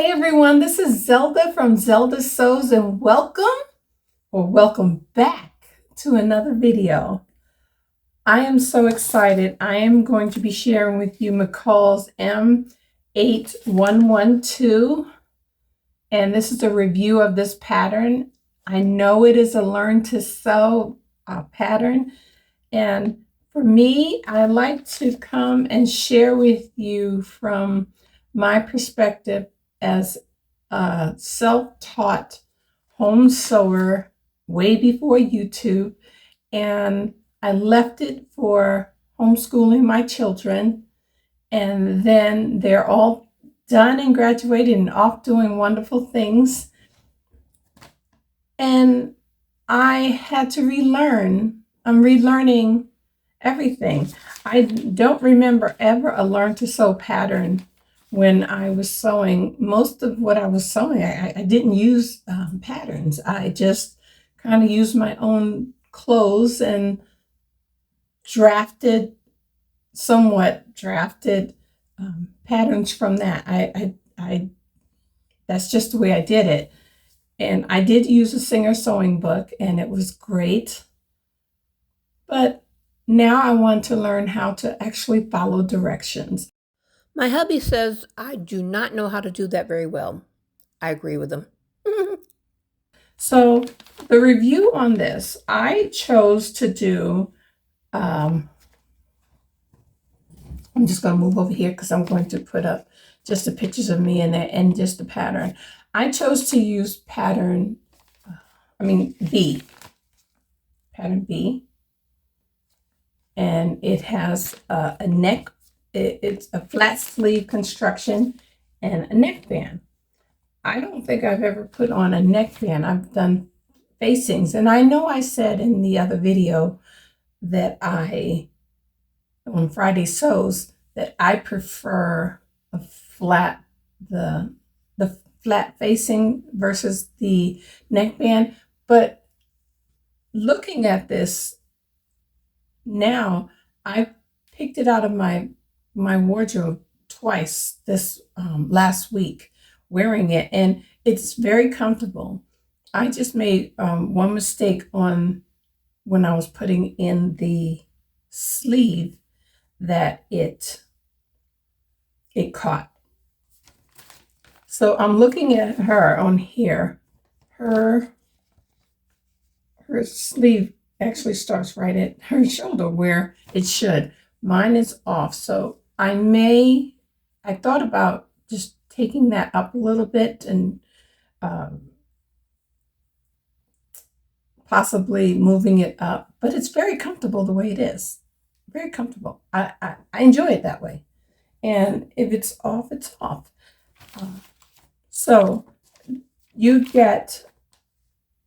Hey everyone, this is Zelda from Zelda Sews and welcome back to another video. I am so excited. I am going to be sharing with you McCall's M8112, and this is a review of this pattern. I know it is a learn to sew pattern, and for me, I like to come and share with you from my perspective as a self-taught home sewer way before YouTube, and I left it for homeschooling my children, and then they're all done and graduated and off doing wonderful things. And I had to relearn. I'm relearning everything. I don't remember ever a learn to sew pattern when I was sewing. Most of what I was sewing, I didn't use patterns. I just kind of used my own clothes and somewhat drafted patterns from that. I that's just the way I did it. And I did use a Singer sewing book, and it was great. But now I want to learn how to actually follow directions. My hubby says I do not know how to do that very well. I agree with him. So the review on this, I chose to do, I'm just going to move over here because I'm going to put up just the pictures of me in there and just the pattern. I chose to use pattern B, pattern B. And it has a neck, it's a flat sleeve construction and a neckband. I don't think I've ever put on a neckband. I've done facings. And I know I said in the other video that on Friday Sews, that I prefer a flat, the flat facing versus the neckband. But looking at this now, I picked it out of my wardrobe twice this last week wearing it, and it's very comfortable. I just made one mistake on when I was putting in the sleeve, that it caught. So I'm looking at her on here. Her sleeve actually starts right at her shoulder where it should. Mine is off. So I thought about just taking that up a little bit and possibly moving it up, but it's very comfortable the way it is. Very comfortable. I enjoy it that way. And if it's off, it's off. So you get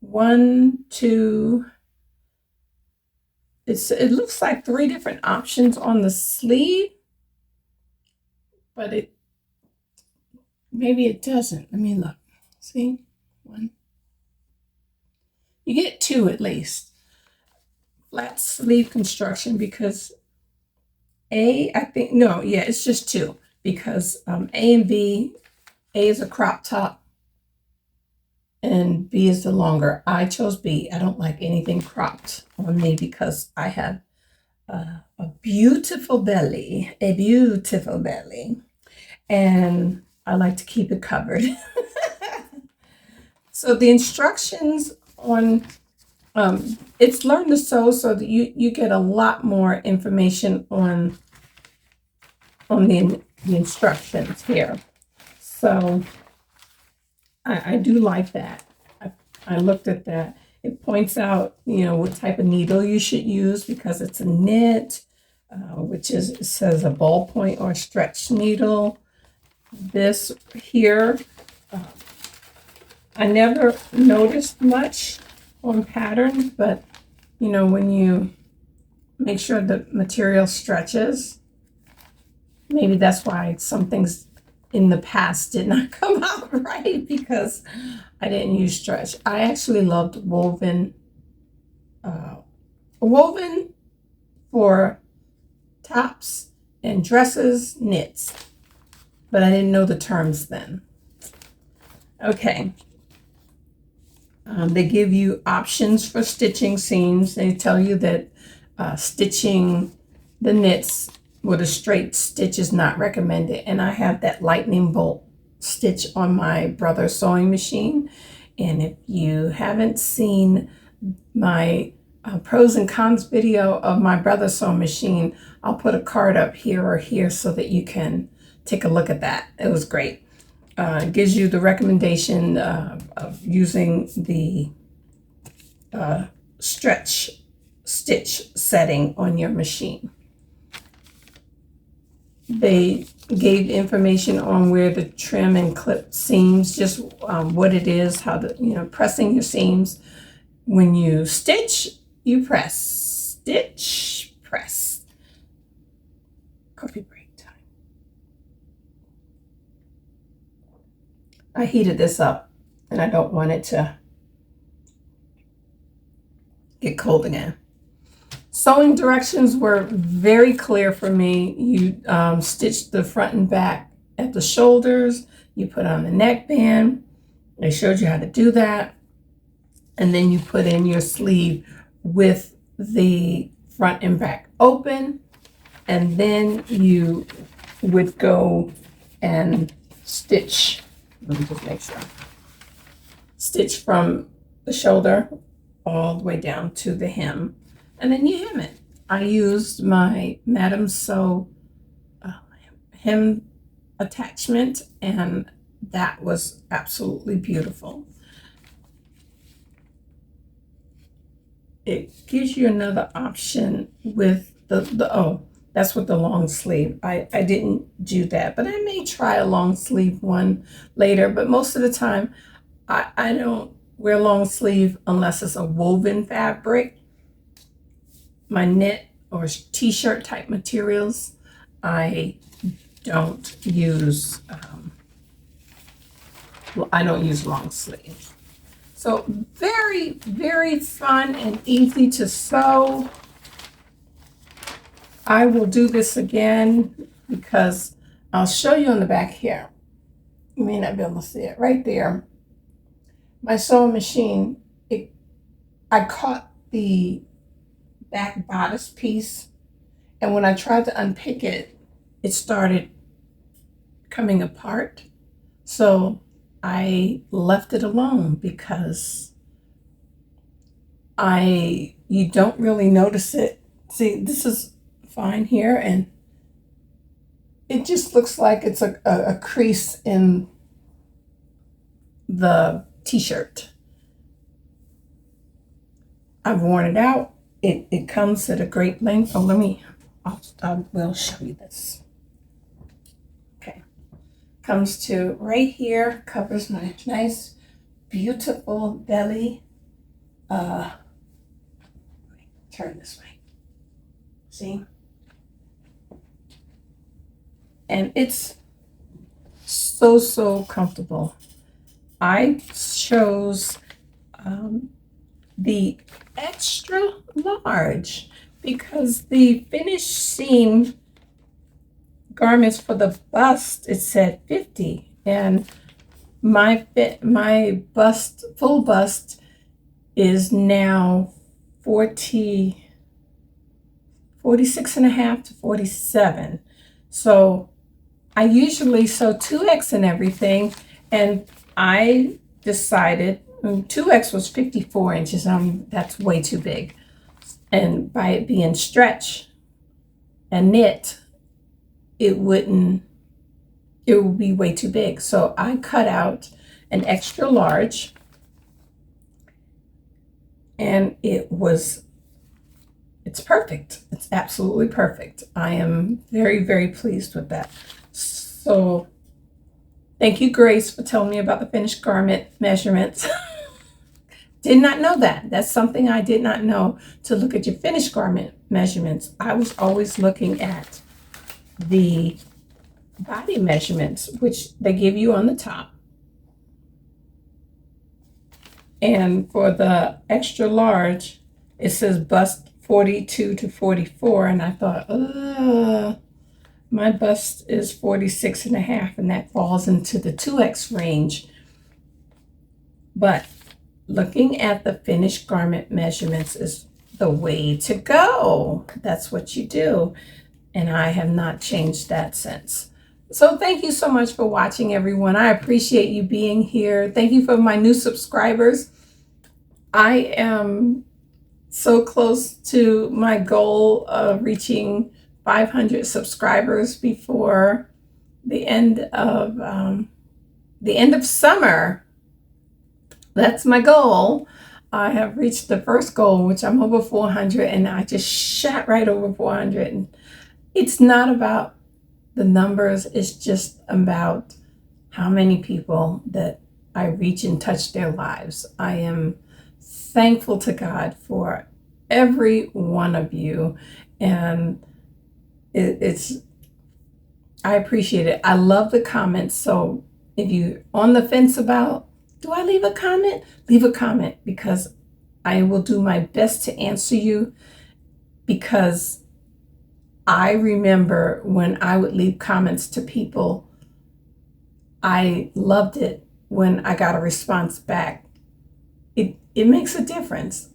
one, two, it looks like three different options on the sleeve, but maybe it doesn't. Let me look. See? One. You get two at least. Flat sleeve construction, because it's just two, because A and B, A is a crop top and B is the longer. I chose B. I don't like anything cropped on me because I have a beautiful belly, and I like to keep it covered. So the instructions on it's Learn to Sew, so that you get a lot more information on the instructions here. So I do like that. I looked at that. It points out, what type of needle you should use, because it's a knit, it says a ballpoint or stretch needle. This here, I never noticed much on patterns, but when you make sure the material stretches, maybe that's why some things in the past did not come out right, because I didn't use stretch. I actually loved woven for tops and dresses, knits, but I didn't know the terms then. Okay. They give you options for stitching seams. They tell you that stitching the knits with a straight stitch is not recommended. And I have that lightning bolt stitch on my brother's sewing machine. And if you haven't seen my pros and cons video of my brother's sewing machine, I'll put a card up here or here so that you can take a look at that. It was great. It gives you the recommendation of using the stretch stitch setting on your machine. They gave information on where to trim and clip seams, just what it is, how to, pressing your seams. When you stitch, you press. Stitch, press. Coffee break time. I heated this up and I don't want it to get cold again. Sewing directions were very clear for me. You stitch the front and back at the shoulders. You put on the neckband. They showed you how to do that. And then you put in your sleeve with the front and back open. And then you would go and stitch. Let me just make sure. Stitch from the shoulder all the way down to the hem. And then you hem it. I used my Madam Sew hem attachment, and that was absolutely beautiful. It gives you another option with that's with the long sleeve. I didn't do that, but I may try a long sleeve one later. But most of the time, I don't wear long sleeve unless it's a woven fabric. My knit or t-shirt type materials, I don't use long sleeves. So very, very fun and easy to sew. I will do this again because I'll show you on the back here. You may not be able to see it right there. My sewing machine, I caught the back bodice piece, and when I tried to unpick it, it started coming apart. So I left it alone because you don't really notice it. See, this is fine here, and it just looks like it's a crease in the t-shirt. I've worn it out. It comes at a great length. Oh, I will show you this. Okay. Comes to right here, covers my nice, beautiful belly. Turn this way. See? And it's so comfortable. I chose the extra large because the finished seam garments for the bust, it said 50, and my bust, full bust, is now 46 and a half to 47. So I usually sew 2X and everything, and I decided 2X was 54 inches. That's way too big. And by it being stretch and knit, it would be way too big. So I cut out an extra large, and it's perfect. It's absolutely perfect. I am very, very pleased with that. So thank you, Grace, for telling me about the finished garment measurements. Did not know that. That's something I did not know, to look at your finished garment measurements. I was always looking at the body measurements, which they give you on the top. And for the extra large, it says bust 42 to 44. And I thought, my bust is 46 and a half, and that falls into the 2X range. But looking at the finished garment measurements is the way to go. That's what you do. And I have not changed that since. So thank you so much for watching, everyone. I appreciate you being here. Thank you for my new subscribers. I am so close to my goal of reaching 500 subscribers before the end of summer. That's my goal. I have reached the first goal, which I'm over 400, and I just shot right over 400. And it's not about the numbers, it's just about how many people that I reach and touch their lives. I am thankful to God for every one of you, and I appreciate it. I love the comments. So if you're on the fence about, do I leave a comment? Leave a comment, because I will do my best to answer you, because I remember when I would leave comments to people, I loved it when I got a response back. It makes a difference.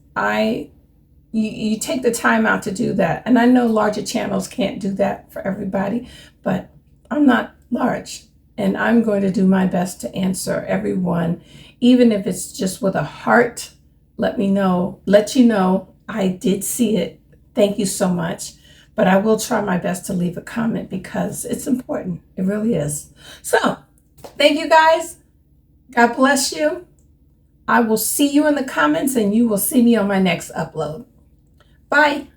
You take the time out to do that. And I know larger channels can't do that for everybody, but I'm not large. And I'm going to do my best to answer everyone, even if it's just with a heart. Let you know I did see it. Thank you so much. But I will try my best to leave a comment, because it's important. It really is. So thank you guys. God bless you. I will see you in the comments, and you will see me on my next upload. Bye.